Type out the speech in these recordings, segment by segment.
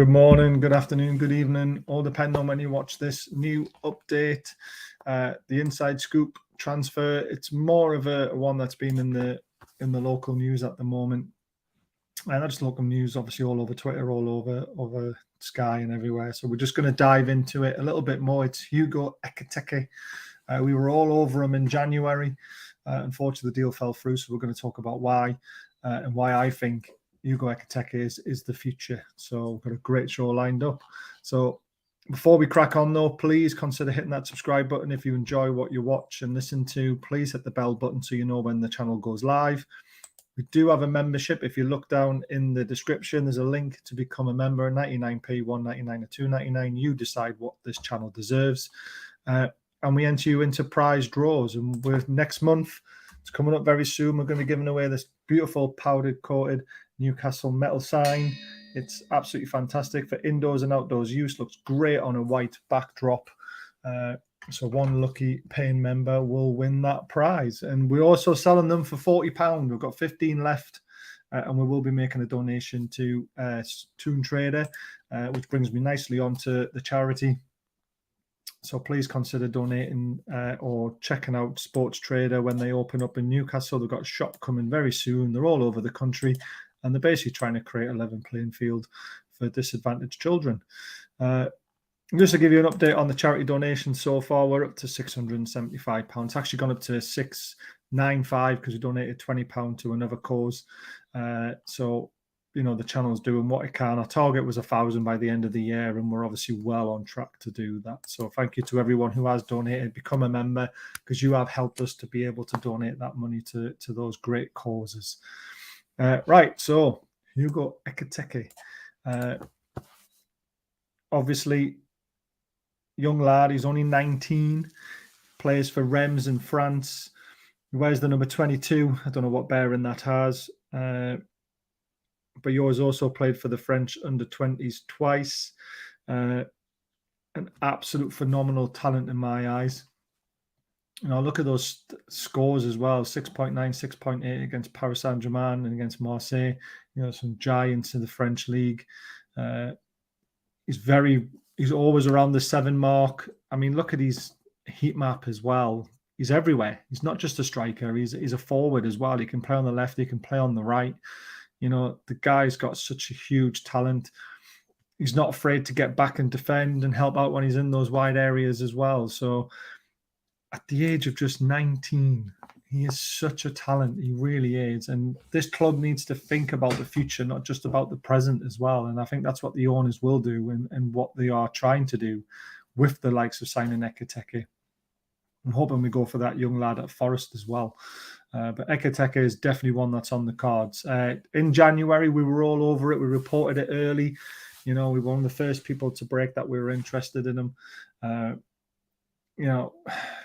Good morning, good afternoon, good evening, all depending on when you watch this new update. The inside scoop transfer, it's more of a one that's been in the local news at the moment. And that's local news, obviously, all over Twitter, all over Sky and everywhere. So we're just going to dive into it a little bit more. It's Hugo Ekitike. We were all over him in January. Unfortunately, the deal fell through, so we're going to talk about why and why I think Hugo Ekitike is the future. So we've got a great show lined up. So before we crack on, though, please consider hitting that subscribe button. If you enjoy what you watch and listen to, please hit the bell button so you know when the channel goes live. We do have a membership. If you look down in the description, there's a link to become a member. 99p, 199 or 299. You decide what this channel deserves. And we enter you into prize draws. And next month, it's coming up very soon. We're going to be giving away this beautiful powdered coated Newcastle metal sign. It's absolutely fantastic for indoors and outdoors use. Looks great on a white backdrop. So one lucky paying member will win that prize. And we're also selling them for £40. We've got 15 left. And we will be making a donation to Toon Trader, which brings me nicely onto the charity. So please consider donating or checking out Sports Trader when they open up in Newcastle. They've got a shop coming very soon. They're all over the country. And they're basically trying to create a level playing field for disadvantaged children. Just to give you an update on the charity donation so far, we're up to £675. It's actually gone up to £695 because we donated £20 to another cause. So, you know, the channel's doing what it can. Our target was 1,000 by the end of the year, and we're obviously well on track to do that. So thank you to everyone who has donated. Become a member because you have helped us to be able to donate that money to those great causes. Right, so Hugo Ekitike. Obviously, young lad, he's only 19, plays for Reims in France. He wears the number 22. I don't know what bearing that has. But yours also played for the French under-20s twice. An absolute phenomenal talent in my eyes. You know, look at those scores as well. 6.9, 6.8 against Paris Saint-Germain and against Marseille. You know, some giants in the French league. He's always around the 7 mark. I mean, look at his heat map as well. He's everywhere. He's not just a striker. He's a forward as well. He can play on the left. He can play on the right. You know, the guy's got such a huge talent. He's not afraid to get back and defend and help out when he's in those wide areas as well. So at the age of just 19, he is such a talent. He really is. And this club needs to think about the future, not just about the present as well. And I think that's what the owners will do and what they are trying to do with the likes of signing Ekiteke. I'm hoping we go for that young lad at Forest as well. But Ekiteke is definitely one that's on the cards. In January, we were all over it. We reported it early. You know, we were one of the first people to break that we were interested in him. You know,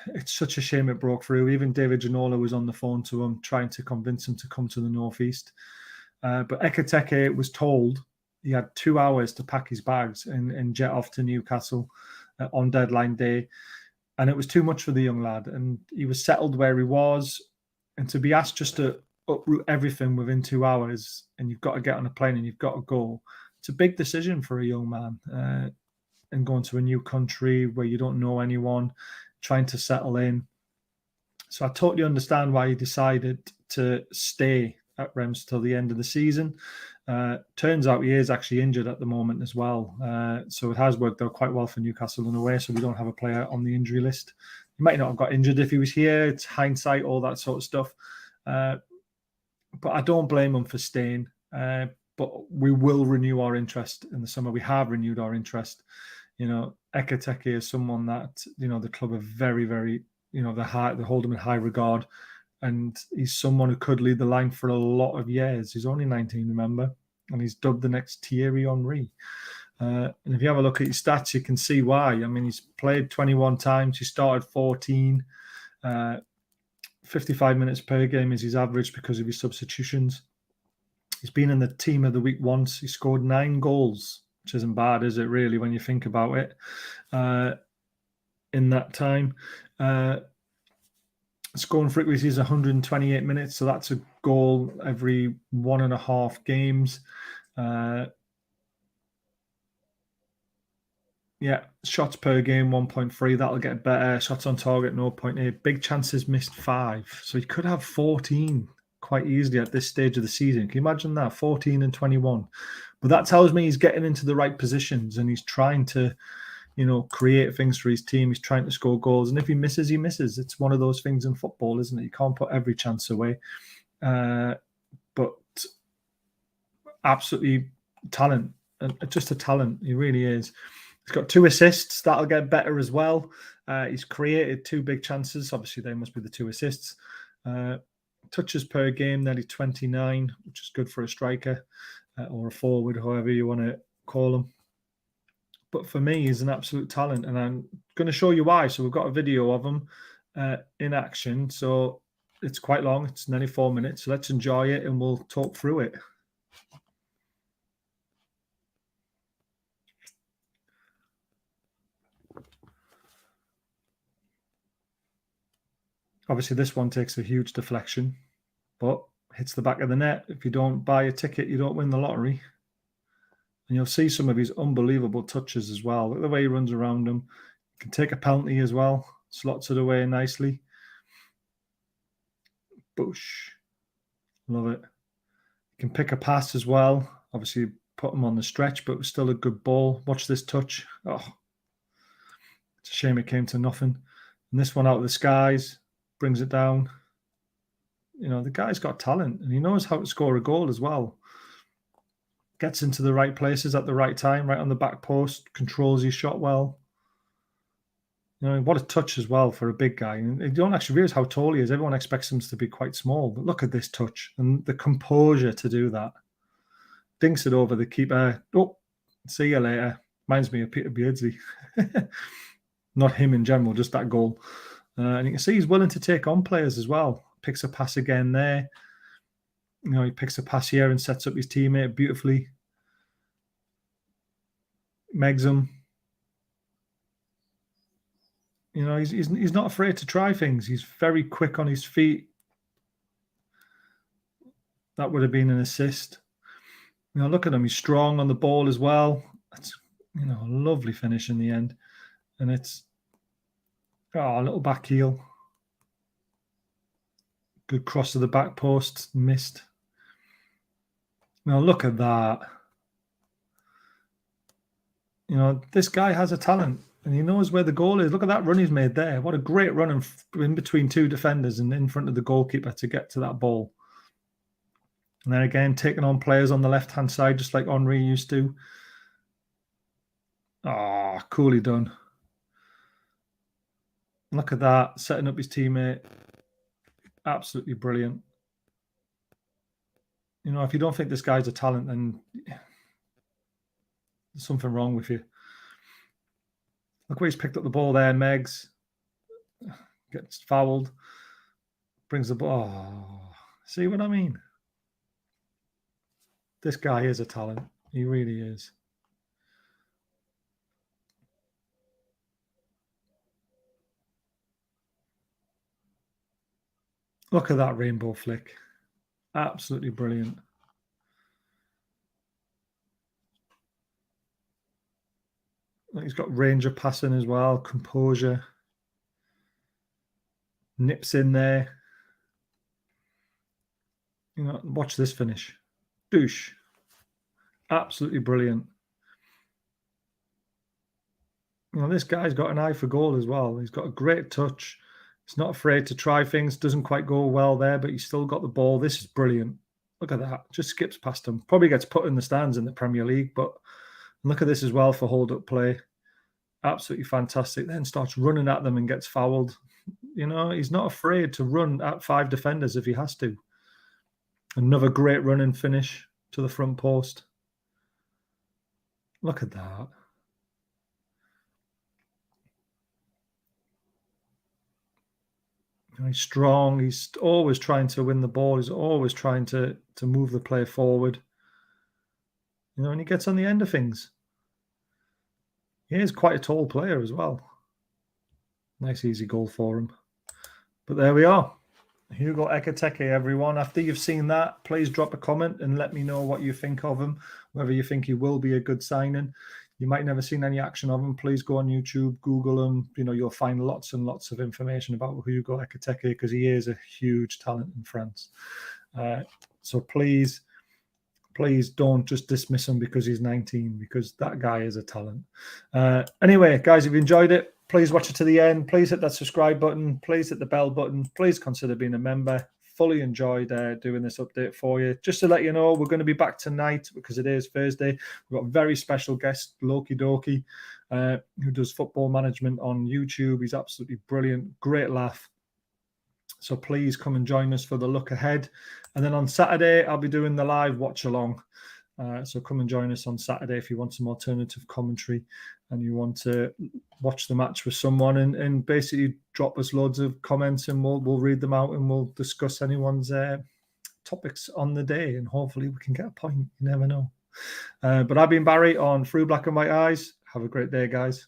it's such a shame it broke through. Even David Ginola was on the phone to him, trying to convince him to come to the Northeast. But Ekiteke was told he had 2 hours to pack his bags and jet off to Newcastle on deadline day. And it was too much for the young lad. And he was settled where he was. And to be asked just to uproot everything within 2 hours, and you've got to get on a plane and you've got to go, it's a big decision for a young man. And going to a new country where you don't know anyone, trying to settle in. So I totally understand why he decided to stay at Reims till the end of the season. Turns out he is actually injured at the moment as well. So it has worked out quite well for Newcastle in a way, so we don't have a player on the injury list. He might not have got injured if he was here. It's hindsight, all that sort of stuff. But I don't blame him for staying. But we will renew our interest in the summer. We have renewed our interest. You know, Ekiteke is someone that, you know, the club are very, very, you know, they hold him in high regard. And he's someone who could lead the line for a lot of years. He's only 19, remember? And he's dubbed the next Thierry Henry. And if you have a look at his stats, you can see why. I mean, he's played 21 times. He started 14. 55 minutes per game is his average because of his substitutions. He's been in the team of the week once. He scored 9 goals, which isn't bad, is it, really, when you think about it, in that time. Scoring frequency is 128 minutes, so that's a goal every 1.5 games. Yeah, shots per game 1.3. That'll get better. Shots on target 0.8. Big chances missed 5. So he could have 14 quite easily at this stage of the season. Can you imagine that? 14 and 21. But that tells me he's getting into the right positions and he's trying to, create things for his team. He's trying to score goals. And if he misses, he misses. It's one of those things in football, isn't it? You can't put every chance away. But absolutely talent. Just a talent. He really is. He's got 2 assists. That'll get better as well. He's created 2 big chances. Obviously, they must be the 2 assists. Touches per game, nearly 29, which is good for a striker or a forward, however you want to call him. But for me, he's an absolute talent, and I'm going to show you why. So we've got a video of him in action. So it's quite long. It's nearly 4 minutes. So let's enjoy it, and we'll talk through it. Obviously, this one takes a huge deflection, but hits the back of the net. If you don't buy a ticket, you don't win the lottery. And you'll see some of his unbelievable touches as well. Look at the way he runs around them. He can take a penalty as well. Slots it away nicely. Bush. Love it. He can pick a pass as well. Obviously, put him on the stretch, but it was still a good ball. Watch this touch. Oh, it's a shame it came to nothing. And this one out of the skies. Brings it down. The guy's got talent and he knows how to score a goal as well. Gets into the right places at the right time, right on the back post, controls his shot well. What a touch as well for a big guy. And you don't actually realize how tall he is. Everyone expects him to be quite small, but look at this touch and the composure to do that. Dinks it over the keeper. Oh, see you later. Reminds me of Peter Beardsley. Not him in general, just that goal. And you can see he's willing to take on players as well. Picks a pass again there. He picks a pass here and sets up his teammate beautifully. Megs him. He's not afraid to try things. He's very quick on his feet. That would have been an assist. Look at him. He's strong on the ball as well. That's, a lovely finish in the end. And it's, a little back heel. Good cross to the back post. Missed. Now look at that. This guy has a talent and he knows where the goal is. Look at that run he's made there. What a great run in between 2 defenders and in front of the goalkeeper to get to that ball. And then again, taking on players on the left-hand side, just like Henry used to. Oh, coolly done. Look at that, setting up his teammate. Absolutely brilliant. If you don't think this guy's a talent, then there's something wrong with you. Look where he's picked up the ball there, Megs. Gets fouled. Brings the ball. Oh, see what I mean? This guy is a talent. He really is. Look at that rainbow flick. Absolutely brilliant. He's got range of passing as well, composure. Nips in there. Watch this finish. Douche. Absolutely brilliant. This guy's got an eye for goal as well. He's got a great touch. He's not afraid to try things. Doesn't quite go well there, but he's still got the ball. This is brilliant. Look at that. Just skips past him. Probably gets put in the stands in the Premier League, but look at this as well for hold-up play. Absolutely fantastic. Then starts running at them and gets fouled. He's not afraid to run at 5 defenders if he has to. Another great running finish to the front post. Look at that. He's strong. He's always trying to win the ball. He's always trying to move the play forward. And he gets on the end of things. He is quite a tall player as well. Nice easy goal for him. But there we are. Hugo Ekiteke, everyone. After you've seen that, please drop a comment and let me know what you think of him, whether you think he will be a good signing. You might never seen any action of him. Please go on YouTube, Google him. You know, you'll find lots and lots of information about Hugo Ekitike, because he is a huge talent in France. So please don't just dismiss him because he's 19, because that guy is a talent. Anyway, guys, if you enjoyed it, please watch it to the end. Please hit that subscribe button. Please hit the bell button. Please consider being a member. Fully enjoyed doing this update for you. Just to let you know, we're going to be back tonight because it is Thursday. We've got a very special guest, Loki Doki, who does football management on YouTube. He's absolutely brilliant. Great laugh. So please come and join us for the look ahead. And then on Saturday, I'll be doing the live watch along. So come and join us on Saturday if you want some alternative commentary and you want to watch the match with someone, and basically drop us loads of comments, and we'll read them out and we'll discuss anyone's topics on the day, and hopefully we can get a point. You never know. But I've been Barry on Through Black and White Eyes. Have a great day, guys.